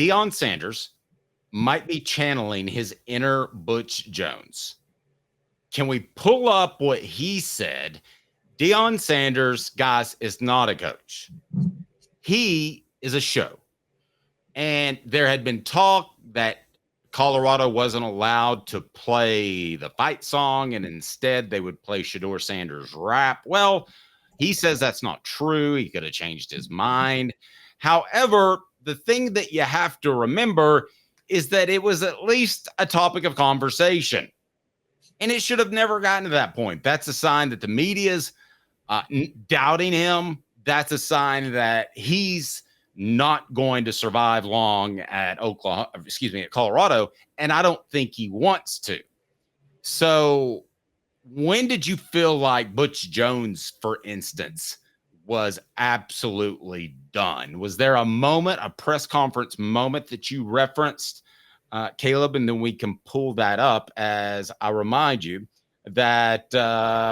Deion Sanders might be channeling his inner Butch Jones. Can we pull up what he said? Deion Sanders, guys, is not a coach. He is a show. And there had been talk that Colorado wasn't allowed to play the fight song, and instead they would play Shedeur Sanders' rap. Well, he says that's not true. He could have changed his mind. However, the thing that you have to remember is that it was at least a topic of conversation. And it should have never gotten to that point. That's a sign that the media's doubting him. That's a sign that he's not going to survive long at Colorado. And I don't think he wants to. So when did you feel like Butch Jones, for instance, was absolutely done? Was there a moment, a press conference moment that you referenced, Caleb? And then we can pull that up as I remind you that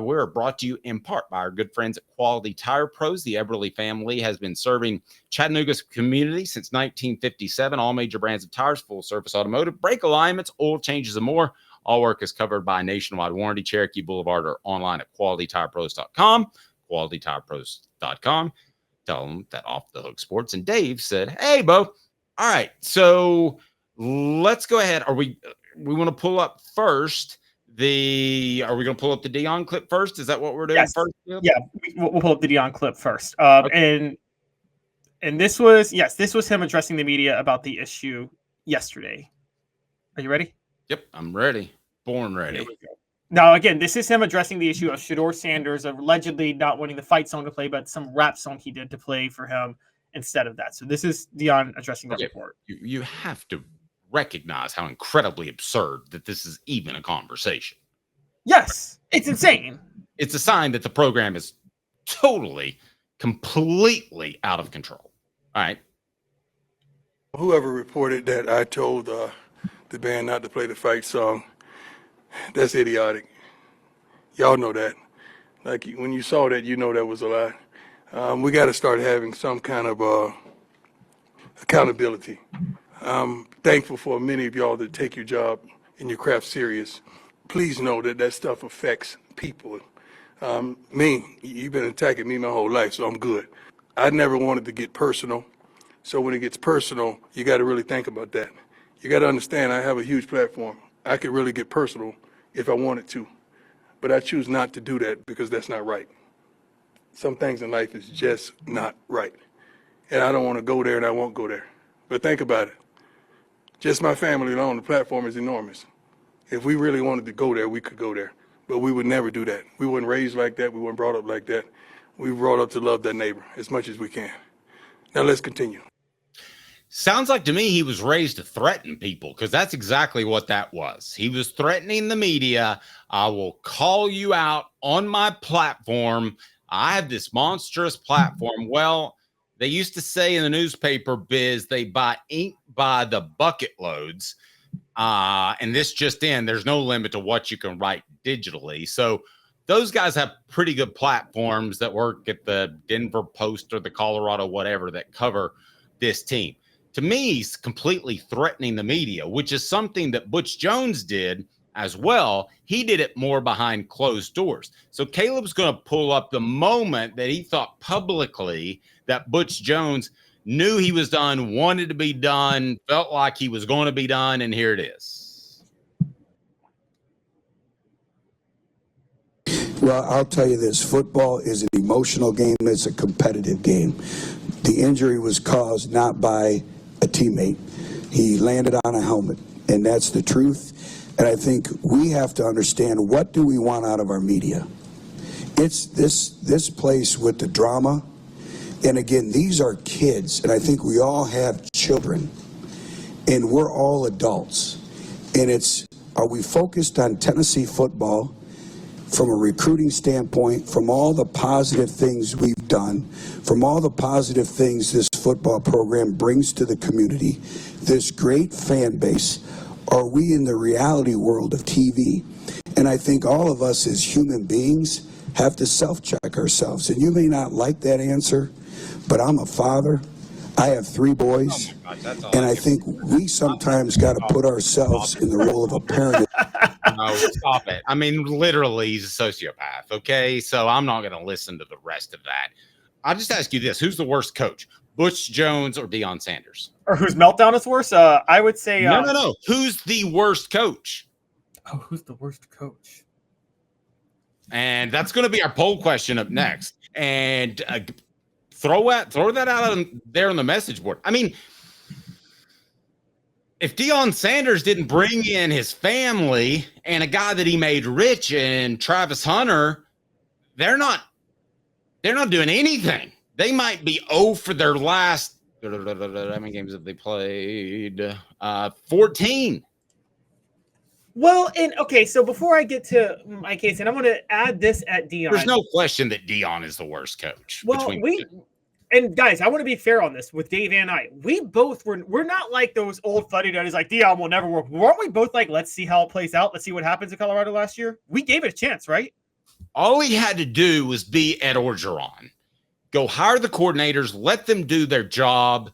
we're brought to you in part by our good friends at Quality Tire Pros. The Eberle family has been serving Chattanooga's community since 1957. All major brands of tires, full service automotive, brake alignments, oil changes, and more. All work is covered by a nationwide warranty. Cherokee Blvd or online at qualitytirepros.com. qualitytirepros.com. Tell them that Off the Hook Sports and Dave said, hey, Bo. All right, so let's go ahead. We want to pull up first are we going to pull up the Deion clip first? Is that what we're doing first? Yeah, we'll pull up the Deion clip first. Okay. And this was him addressing the media about the issue yesterday. Are you ready? Yep, I'm ready. Born ready. Here we go. Now, again, this is him addressing the issue of Shedeur Sanders allegedly not wanting the fight song to play, but some rap song he did to play for him instead of that. So this is Deion addressing the report. You have to recognize how incredibly absurd that this is even a conversation. Yes, it's insane. It's a sign that the program is totally, completely out of control. All right. Whoever reported that I told the band not to play the fight song, that's idiotic. Y'all know that. Like, when you saw that, you know that was a lie. We got to start having some kind of accountability. I'm thankful for many of y'all that take your job and your craft serious. Please know that that stuff affects people. You've been attacking me my whole life, so I'm good. I never wanted to get personal. So when it gets personal, you got to really think about that. You got to understand I have a huge platform. I could really get personal if I wanted to, but I choose not to do that because that's not right. Some things in life is just not right. And I don't want to go there and I won't go there. But think about it. Just my family alone, the platform is enormous. If we really wanted to go there, we could go there. But we would never do that. We weren't raised like that. We weren't brought up like that. We were brought up to love that neighbor as much as we can. Now let's continue. Sounds like to me he was raised to threaten people, because that's exactly what that was. He was threatening the media. I will call you out on my platform. I have this monstrous platform. Well, they used to say in the newspaper biz, they buy ink by the bucket loads. And this just in, there's no limit to what you can write digitally. So those guys have pretty good platforms that work at the Denver Post or the Colorado whatever that cover this team. To me, he's completely threatening the media, which is something that Butch Jones did as well. He did it more behind closed doors. So Caleb's going to pull up the moment that he thought publicly that Butch Jones knew he was done, wanted to be done, felt like he was going to be done, and here it is. Well, I'll tell you this. Football is an emotional game. It's a competitive game. The injury was caused not by a teammate. He landed on a helmet, and that's the truth. And I think we have to understand, what do we want out of our media? It's this place with the drama. And again, these are kids, and I think we all have children, and we're all adults. And are we focused on Tennessee football from a recruiting standpoint, from all the positive things we've done, from all the positive things this football program brings to the community, this great fan base? Are we in the reality world of TV? And I think all of us as human beings have to self-check ourselves. And you may not like that answer, but I'm a father, I have 3 boys, God, that's all and I think we sometimes got to put ourselves in the role of a parent. No, stop it. I mean, literally, he's a sociopath. Okay, so I'm not going to listen to the rest of that. I'll just ask you this: who's the worst coach, Butch Jones or Deion Sanders? Or whose meltdown is worse? I would say No. Who's the worst coach? Oh, who's the worst coach? And that's going to be our poll question up next. And throw that out there on the message board. I mean, if Deion Sanders didn't bring in his family and a guy that he made rich and Travis Hunter, they're not doing anything. They might be 0 for their last, how many games have they played? 14. Well, and okay, so before I get to my case, and I'm going to add this at Deion. There's no question that Deion is the worst coach. Well, and guys, I want to be fair on this with Dave and I. We both we're not like those old fuddy-duddies like Deion will never work. Weren't we both like, let's see how it plays out. Let's see what happens in Colorado last year. We gave it a chance, right? All he had to do was be Ed Orgeron. Go hire the coordinators, let them do their job.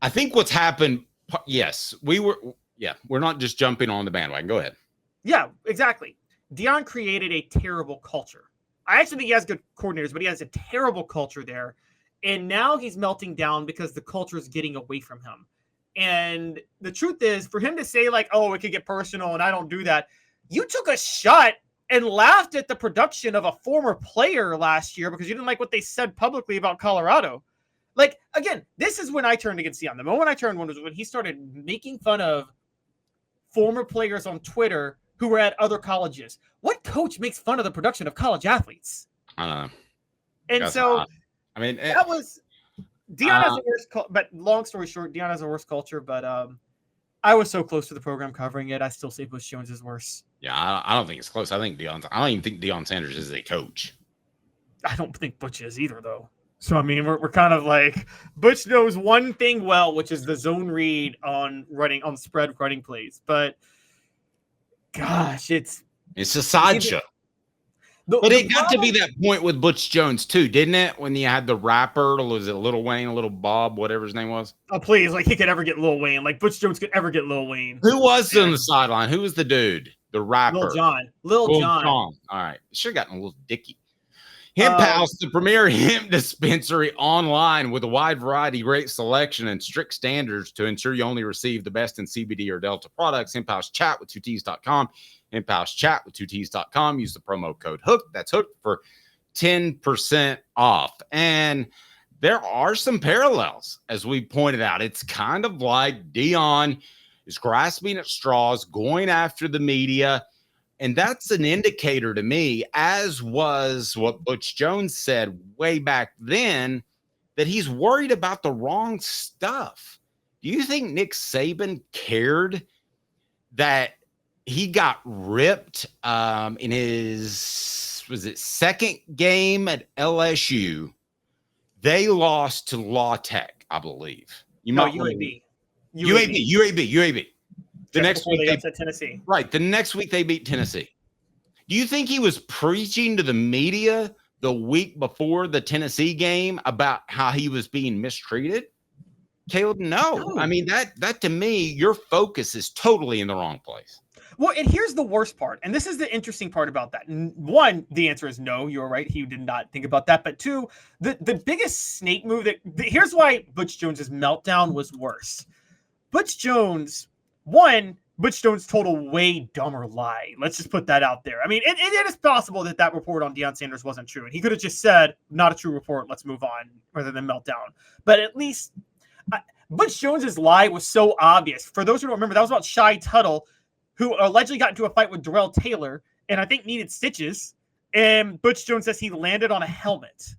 I think what's happened, yes, we're not just jumping on the bandwagon. Go ahead. Yeah, exactly. Deion created a terrible culture. I actually think he has good coordinators, but he has a terrible culture there. And now he's melting down because the culture is getting away from him. And the truth is, for him to say like, oh, it could get personal and I don't do that. You took a shot and laughed at the production of a former player last year because you didn't like what they said publicly about Colorado. Like, again, this is when I turned against Deion. The moment I turned was when he started making fun of former players on Twitter who were at other colleges. What coach makes fun of the production of college athletes? I don't know. And That's so odd. I mean, that was Deion has the worst, but long story short, Deion has the worst culture. But I was so close to the program covering it. I still say Butch Jones is worse. Yeah, I don't think it's close. I don't even think Deion Sanders is a coach. I don't think Butch is either, though. So, I mean, we're kind of like Butch knows one thing well, which is the zone read on spread running plays. But gosh, it's a sideshow. But it got to be that point with Butch Jones too, didn't it? When you had the rapper, was it Lil Wayne, Lil Bob, whatever his name was? Oh, please. Like he could ever get Lil Wayne. Like Butch Jones could ever get Lil Wayne. Who was on the sideline? Who was the dude? The rapper. Lil Jon. Lil Jon. All right. Should have gotten a little dicky. Hemp House, the premier hemp dispensary online with a wide variety, great selection, and strict standards to ensure you only receive the best in CBD or Delta products. Hemp House Chat with 2Ts.com. Hemp House Chat with 2Ts.com. Use the promo code HOOK. That's HOOK for 10% off. And there are some parallels, as we pointed out. It's kind of like Deion is grasping at straws, going after the media. And that's an indicator to me, as was what Butch Jones said way back then, that he's worried about the wrong stuff. Do you think Nick Saban cared that he got ripped in his, second game at LSU? They lost to La Tech, I believe. UAB. UAB. The next week they upset Tennessee. Right. The next week they beat Tennessee. Do you think he was preaching to the media the week before the Tennessee game about how he was being mistreated? Caleb, no. I mean, that to me, your focus is totally in the wrong place. Well, and here's the worst part. And this is the interesting part about that. One, the answer is no, you're right. He did not think about that. But two, the biggest snake move here's why Butch Jones's meltdown was worse. Butch Jones told a way dumber lie. Let's just put that out there. I mean, it is possible that report on Deion Sanders wasn't true. And he could have just said, not a true report, let's move on, rather than meltdown. But at least Butch Jones's lie was so obvious. For those who don't remember, that was about Shy Tuttle, who allegedly got into a fight with Darrell Taylor and I think needed stitches. And Butch Jones says he landed on a helmet.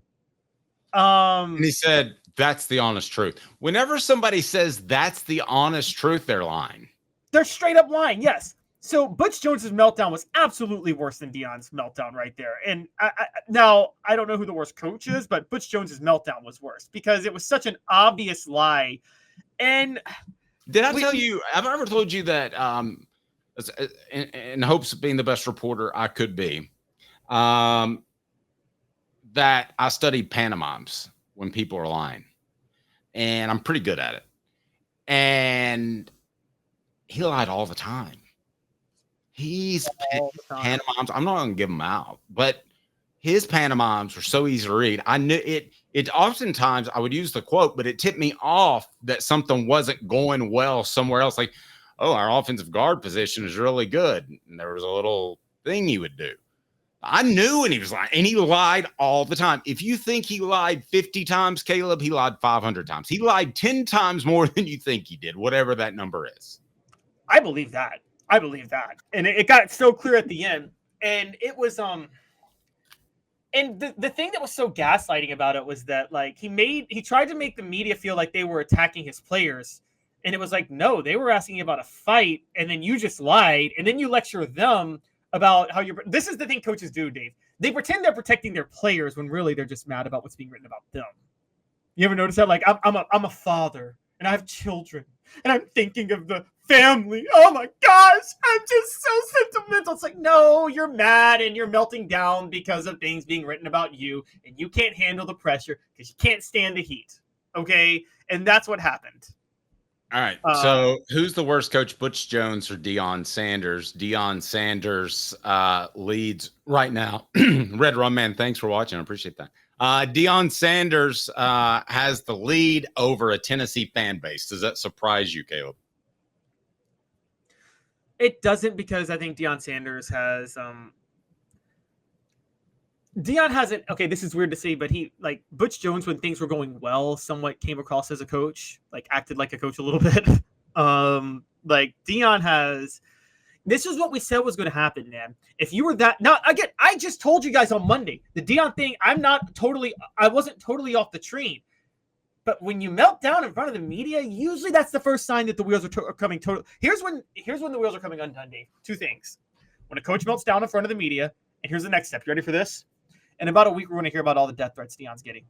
And he said, that's the honest truth. Whenever somebody says that's the honest truth, they're lying. They're straight up lying, yes. So Butch Jones's meltdown was absolutely worse than Deion's meltdown right there. And now I don't know who the worst coach is, but Butch Jones's meltdown was worse because it was such an obvious lie. And did I tell you, have I ever told you that in hopes of being the best reporter I could be, that I studied pantomimes when people are lying. and I'm pretty good at it. And he lied all the time. He's All the time. pantomimes. I'm not going to give him out, but his pantomimes were so easy to read. I knew it. It oftentimes I would use the quote, but it tipped me off that something wasn't going well somewhere else. Like, oh, our offensive guard position is really good. And there was a little thing he would do. I knew when he was lying, and he lied all the time. If you think he lied 50 times, Caleb, he lied 500 times. He lied 10 times more than you think he did, whatever that number is. I believe that. And it got so clear at the end. And it was, and the thing that was so gaslighting about it was that, like, he tried to make the media feel like they were attacking his players. And it was like, no, they were asking about a fight, and then you just lied, and then you lecture them about how you're. This is the thing coaches do, Dave. They pretend they're protecting their players when really they're just mad about what's being written about them. You ever notice that? Like, I'm a father, and I have children, and I'm thinking of the family. Oh my gosh, I'm just so sentimental. It's like, no, you're mad and you're melting down because of things being written about you, and you can't handle the pressure because you can't stand the heat. Okay, and that's what happened. All right. So who's the worst coach, Butch Jones or Deion Sanders? Deion Sanders leads right now. Red Rum Man, thanks for watching. I appreciate that. Deion Sanders has the lead over a Tennessee fan base. Does that surprise you, Caleb? It doesn't, because I think Deion Sanders has Deion hasn't, okay, this is weird to say, but he, like, Butch Jones, when things were going well, somewhat came across as a coach, like acted like a coach a little bit. Like, Deion has, this is what we said was going to happen, man. If you were that, now, again, I just told you guys on Monday, the Deion thing, I wasn't totally off the train. But when you melt down in front of the media, usually that's the first sign that the wheels are coming total. Here's when the wheels are coming undone, Dave. Two things. When a coach melts down in front of the media, and here's the next step. You ready for this? In about a week, we're going to hear about all the death threats Deion's getting.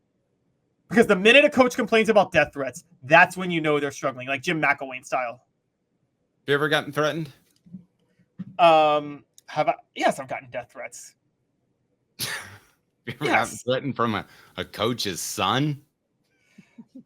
Because the minute a coach complains about death threats, that's when you know they're struggling, like Jim McElwain style. You ever gotten threatened? Yes, I've gotten death threats. You ever gotten threatened from a coach's son?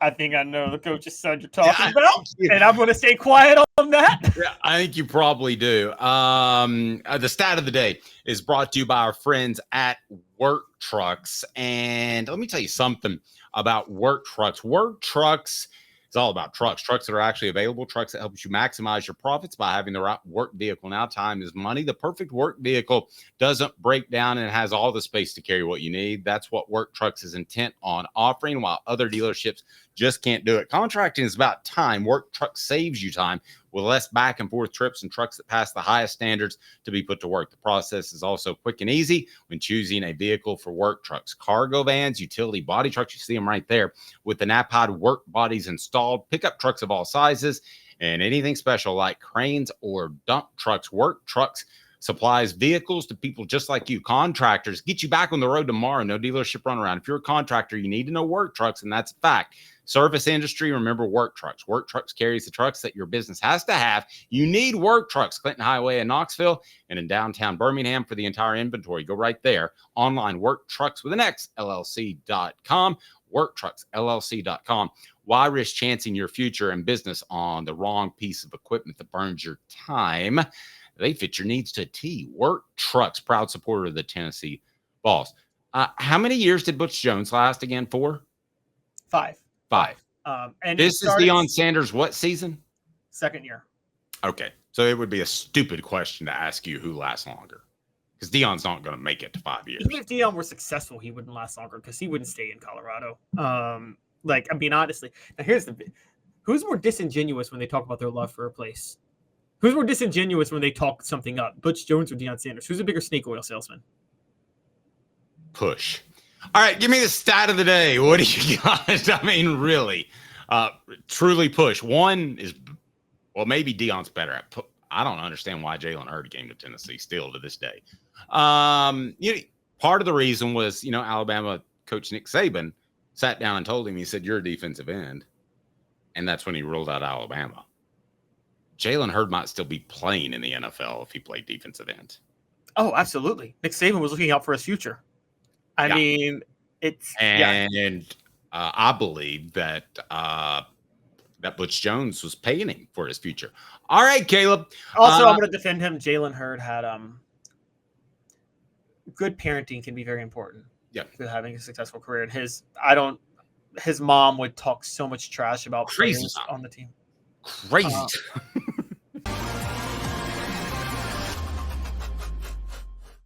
I think I know the coach's son you're talking about, and I'm going to stay quiet on that. Yeah, I think you probably do. The stat of the day is brought to you by our friends at Work Trucks. And let me tell you something about Work Trucks. Work Trucks is all about trucks that are actually available, trucks that helps you maximize your profits by having the right work vehicle. Now, time is money. The perfect work vehicle doesn't break down and has all the space to carry what you need. That's what Work Trucks is intent on offering, while other dealerships just can't do it. Contracting is about time. Work Trucks saves you time with less back and forth trips and trucks that pass the highest standards to be put to work. The process is also quick and easy when choosing a vehicle for Work Trucks. Cargo vans, utility body trucks, you see them right there with the Napod work bodies installed, pickup trucks of all sizes, and anything special like cranes or dump trucks. Work Trucks supplies vehicles to people just like you. Contractors, get you back on the road tomorrow. No dealership runaround. If you're a contractor, you need to know Work Trucks, and that's a fact. Service industry, remember Work Trucks. Work Trucks carries the trucks that your business has to have. You need Work Trucks. Clinton Highway in Knoxville and in downtown Birmingham for the entire inventory. Go right there. Online, Work Trucks with an X, LLC.com. WorkTrucksLLC.com. Why risk chancing your future and business on the wrong piece of equipment that burns your time? They fit your needs to a T. Work Trucks, proud supporter of the Tennessee Vols. How many years did Butch Jones last again for? 5. And this is Deion Sanders' what season? Second year. Okay. So it would be a stupid question to ask you who lasts longer, because Deion's not going to make it to 5 years. Even if Deion were successful, he wouldn't last longer because he wouldn't stay in Colorado. Like, I mean, honestly. Now, who's more disingenuous when they talk about their love for a place? Who's more disingenuous when they talk something up? Butch Jones or Deion Sanders? Who's a bigger snake oil salesman? Push. All right, give me the stat of the day. What do you got? I mean, really, truly push. One is, well, maybe Deion's better at. I don't understand why Jalen Hurd came to Tennessee still to this day. Part of the reason was, Alabama coach Nick Saban sat down and told him, he said, "You're a defensive end," and that's when he ruled out Alabama. Jalen Hurd might still be playing in the NFL if he played defensive end. Oh, absolutely. Nick Saban was looking out for his future. I mean, it's I believe that that Butch Jones was paying him for his future. All right, Caleb. Also, I'm going to defend him. Jalen Hurd had good parenting can be very important. Yeah, to having a successful career. And his mom would talk so much trash about Crazy players on the team. crazy.